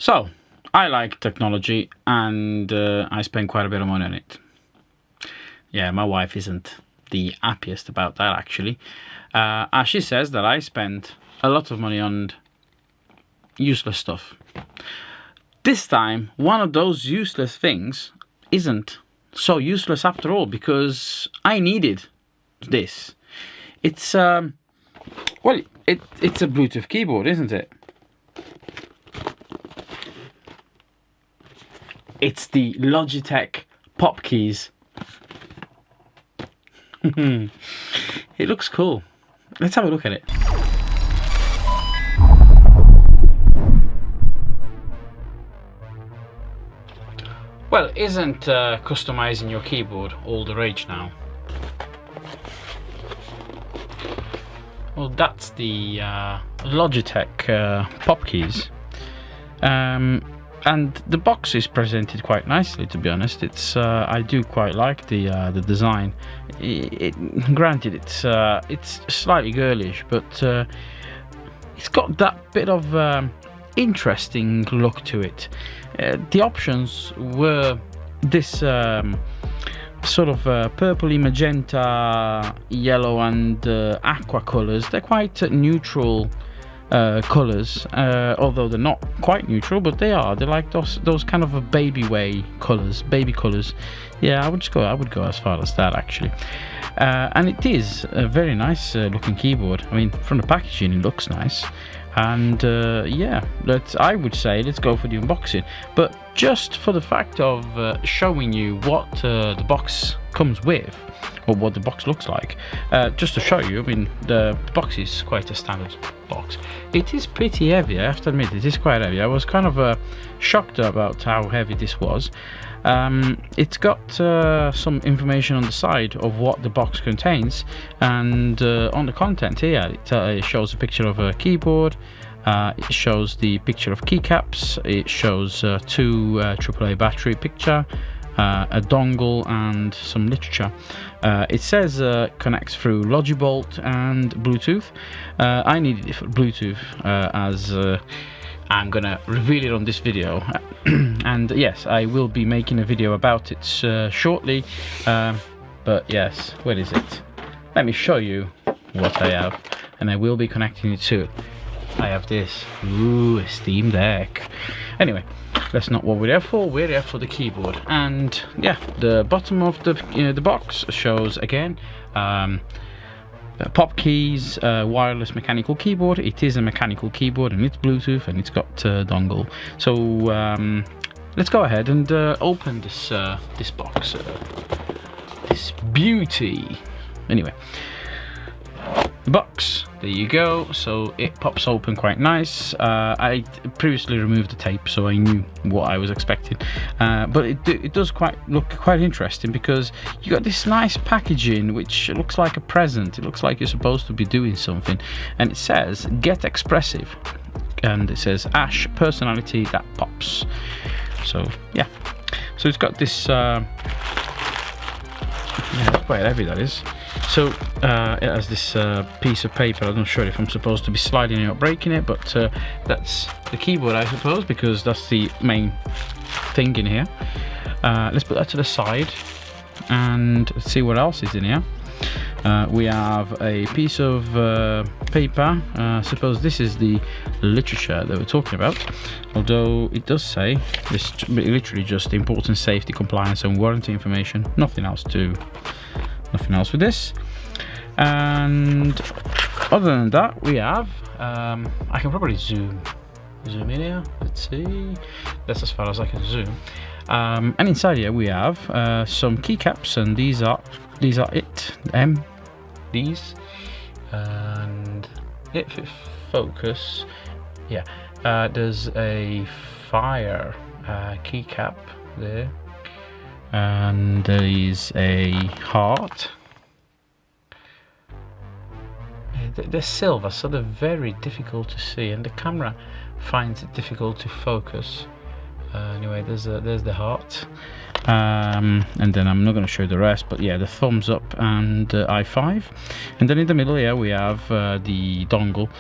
So, I like technology and I spend quite a bit of money on it. Yeah, my wife isn't the happiest about that actually. She says that I spend a lot of money on useless stuff. This time, one of those useless things isn't so useless after all, because I needed this. It's well, it's a Bluetooth keyboard, isn't it? It's the Logitech PopKeys. It looks cool. Let's have a look at it. Well, isn't customizing your keyboard all the rage now? Well, that's the Logitech PopKeys. And the box is presented quite nicely, to be honest. It's I do quite like the design. Granted, it's slightly girlish, but it's got that bit of interesting look to it. The options were this sort of purpley, magenta, yellow, and aqua colors. They're quite neutral colors, although they're not quite neutral, but they are. They're like those kind of a baby colors. Yeah, I would go as far as that actually. And it is a very nice looking keyboard. I mean, from the packaging, it looks nice. And yeah, I would say let's go for the unboxing. But just for the fact of showing you what the box comes with, or what the box looks like, just to show you, I mean, the box is quite a standard box. It is pretty heavy, I have to admit. It is quite heavy. I was kind of shocked about how heavy this was. It's got some information on the side of what the box contains, and on the content here it shows a picture of a keyboard. It shows the picture of keycaps. It shows two AAA battery picture, a dongle, and some literature. It says connects through Logibolt and Bluetooth. I needed it for Bluetooth as I'm gonna reveal it on this video. And yes, I will be making a video about it shortly. But yes, where is it? Let me show you what I have, and I will be connecting it to it. I have this, a Steam Deck. Anyway, that's not what we're there for. We're there for the keyboard. And yeah, the bottom of the box shows again PopKeys wireless mechanical keyboard. It is a mechanical keyboard, and it's Bluetooth, and it's got dongle. So let's go ahead and open this box, this beauty. Anyway, the box, there you go. So it pops open quite nice. I previously removed the tape, so I knew what I was expecting, but it does look quite interesting, because you got this nice packaging which looks like a present. It looks like you're supposed to be doing something, and it says get expressive, and it says Ash personality that pops. So yeah, so it's got this yeah, that's quite heavy, that is. So it has this piece of paper. I'm not sure if I'm supposed to be sliding it or breaking it, but that's the keyboard, I suppose, because that's the main thing in here. Let's put that to the side and let's see what else is in here. We have a piece of paper. I suppose this is the literature that we're talking about, although it does say this literally just important safety, compliance, and warranty information. Nothing else with this. And other than that, we have I can probably zoom in here. Let's see, that's as far as I can zoom. And inside here we have some keycaps, and these are it. These, and if it focus, yeah, there's a fire keycap there, and there is a heart. They're silver, so they're very difficult to see, and the camera finds it difficult to focus. Anyway, there's the heart, and then I'm not going to show the rest, but yeah, the thumbs up and I5, and then in the middle here we have the dongle.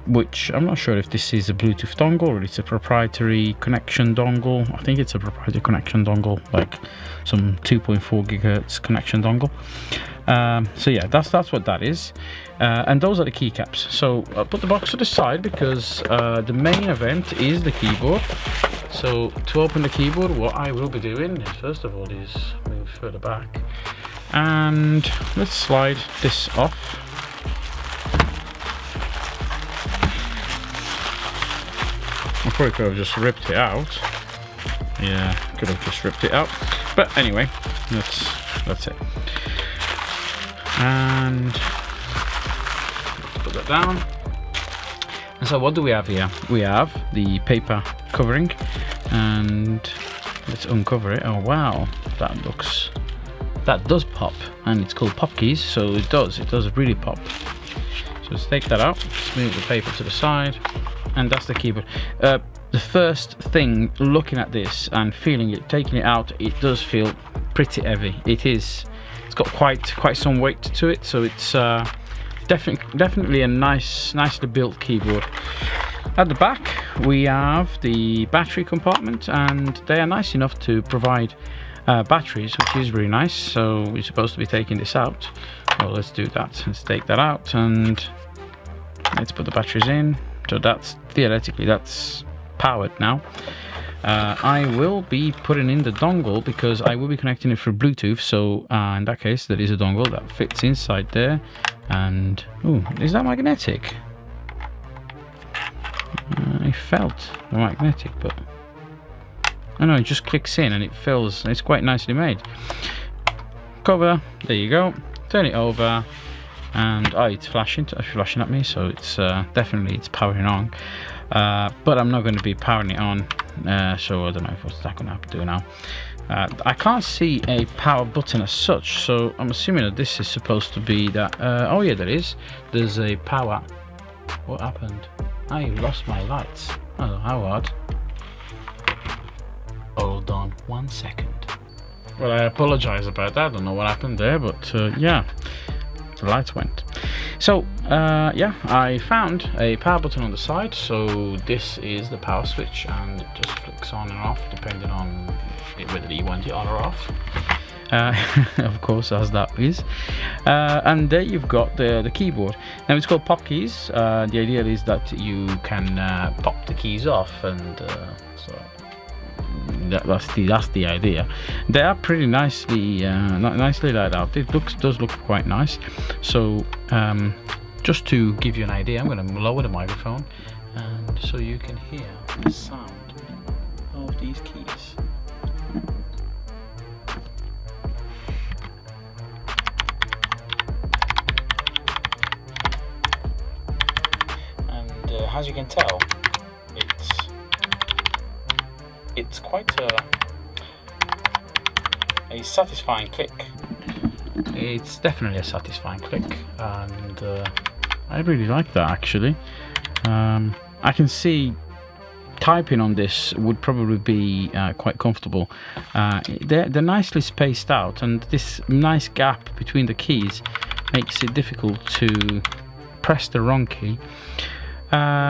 which I'm not sure if this is a Bluetooth dongle or it's a proprietary connection dongle. I think it's a proprietary connection dongle, like some 2.4 gigahertz connection dongle. So yeah, that's what that is, and those are the keycaps. So I'll put the box to the side because the main event is the keyboard. So to open the keyboard, what I will be doing is, first of all, is move further back, and let's slide this off. I probably could have just ripped it out. Yeah, could have just ripped it out. But anyway, that's it. And put that down. And so what do we have here? We have the paper covering, and let's uncover it. Oh wow, that does pop, and it's called PopKeys, so it does really pop. So let's take that out, let's move the paper to the side, and that's the keyboard. The first thing, looking at this and feeling it, taking it out, it does feel pretty heavy. It's got quite some weight to it, so it's definitely a nicely built keyboard. At the back we have the battery compartment, and they are nice enough to provide batteries, which is really nice. So we're supposed to be taking this out. Well, let's do that. Let's take that out and let's put the batteries in. So that's theoretically that's powered now. I will be putting in the dongle because I will be connecting it through Bluetooth. So in that case, there is a dongle that fits inside there. And oh, is that magnetic? I felt magnetic, but I know it just clicks in and it fills. It's quite nicely made. Cover, there you go. Turn it over, and oh, it's flashing at me, so it's definitely it's powering on. But I'm not going to be powering it on, so I don't know what's that going to do now. I can't see a power button as such, so I'm assuming that this is supposed to be that. Oh yeah, there's a power. What happened? I lost my lights. Oh, how odd. Hold on 1 second. Well, I apologize about that. I don't know what happened there, but yeah, the lights went. So yeah, I found a power button on the side. So this is the power switch, and it just flicks on and off depending on whether you want it on or off. Of course, as that is. And there you've got the keyboard. Now it's called PopKeys. The idea is that you can pop the keys off, and so that's the idea. They are pretty nicely laid out. It does look quite nice. So just to give you an idea, I'm going to lower the microphone, and so you can hear the sound of these keys. And as you can tell, it's quite a satisfying click. It's definitely a satisfying click, and I really like that actually. I can see typing on this would probably be quite comfortable. They're nicely spaced out, and this nice gap between the keys makes it difficult to press the wrong key.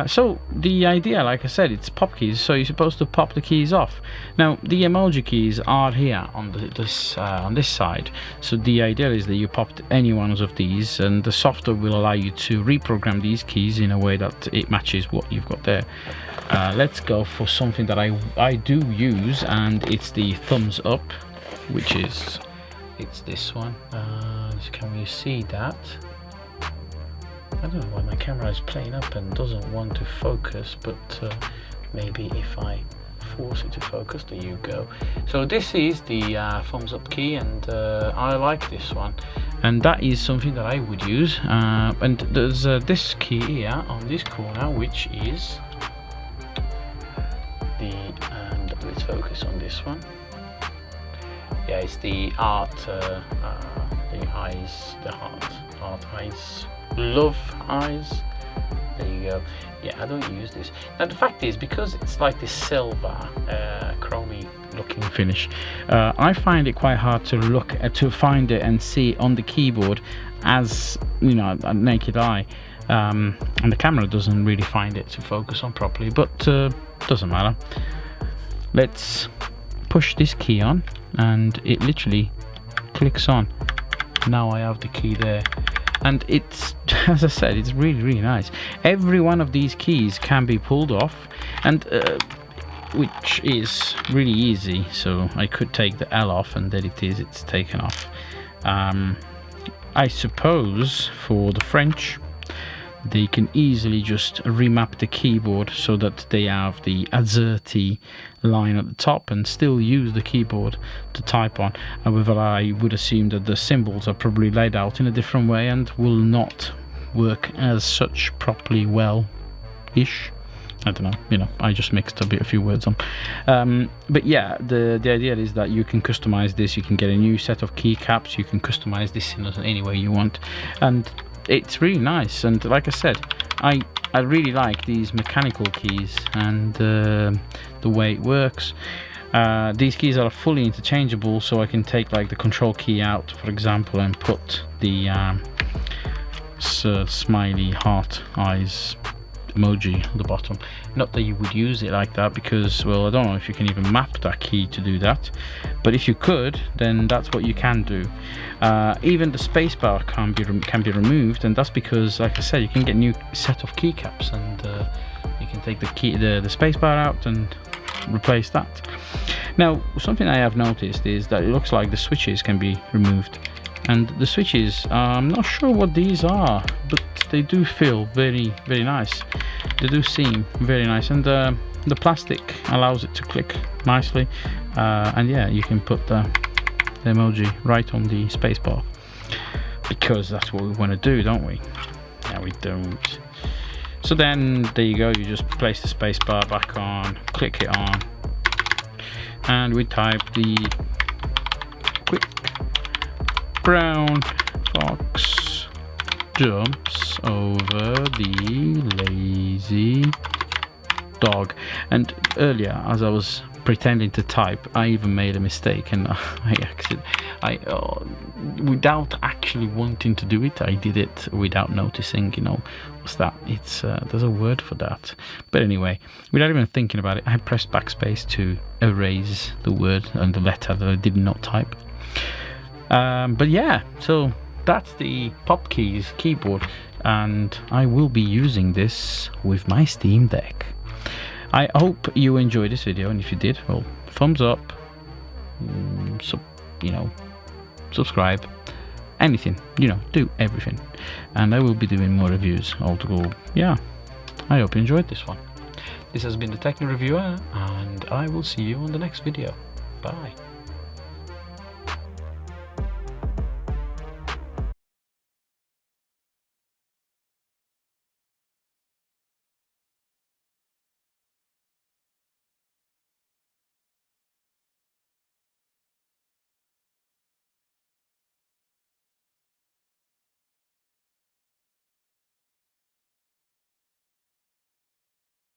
So the idea, like I said, it's PopKeys, so you're supposed to pop the keys off. Now the emoji keys are here on this side, so the idea is that you popped any one of these, and the software will allow you to reprogram these keys in a way that it matches what you've got there. Let's go for something that I do use, and it's the thumbs up, which is it's this one. Can you see that? I don't know why my camera is playing up and doesn't want to focus, but maybe if I force it to focus, there you go. So this is the thumbs up key, and I like this one, and that is something that I would use. And there's this key here on this corner, which is and let's focus on this one. Yeah, it's the art, the eyes, the heart eyes. Love eyes. There you go. Yeah, I don't use this. Now the fact is, because it's like this silver chromy looking finish, I find it quite hard to find it and see on the keyboard as, you know, a naked eye. and the camera doesn't really find it to focus on properly, but doesn't matter. Let's push this key on and it literally clicks on. Now I have the key there, and it's, as I said, it's really nice. Every one of these keys can be pulled off, and which is really easy. So I could take the L off, and there it is, it's taken off. I suppose for the French, they can easily just remap the keyboard so that they have the AZERTY line at the top and still use the keyboard to type on. However, I would assume that the symbols are probably laid out in a different way and will not work as such properly well-ish. I don't know, you know, I just mixed a few words on. But yeah, the idea is that you can customize this. You can get a new set of keycaps. You can customize this in any way you want, and it's really nice. And like I said, I really like these mechanical keys and the way it works. These keys are fully interchangeable, so I can take like the control key out, for example, and put the smiley heart eyes emoji at the bottom. Not that you would use it like that, because, well, I don't know if you can even map that key to do that, but if you could, then that's what you can do. Even the spacebar can be removed, and that's because, like I said, you can get new set of keycaps, and you can take the spacebar out and replace that. Now, something I have noticed is that it looks like the switches can be removed, and the switches, I'm not sure what these are, but they do feel very nice. They do seem very nice, and the plastic allows it to click nicely, and yeah, you can put the emoji right on the spacebar, because that's what we want to do, don't we? No, we don't. So then there you go, you just place the spacebar back on, click it on, and we type the quick brown fox jumps over the lazy dog. And earlier, as I was pretending to type, I even made a mistake, and without actually wanting to do it, I did it without noticing. You know, what's that? It's there's a word for that. But anyway, without even thinking about it, I pressed backspace to erase the word and the letter that I did not type. But yeah, so that's the PopKeys keyboard, and I will be using this with my Steam Deck. I hope you enjoyed this video, and if you did, well, thumbs up, subscribe, anything, do everything, and I will be doing more reviews. Yeah, I hope you enjoyed this one. This has been the Techno Reviewer, and I will see you on the next video. Bye.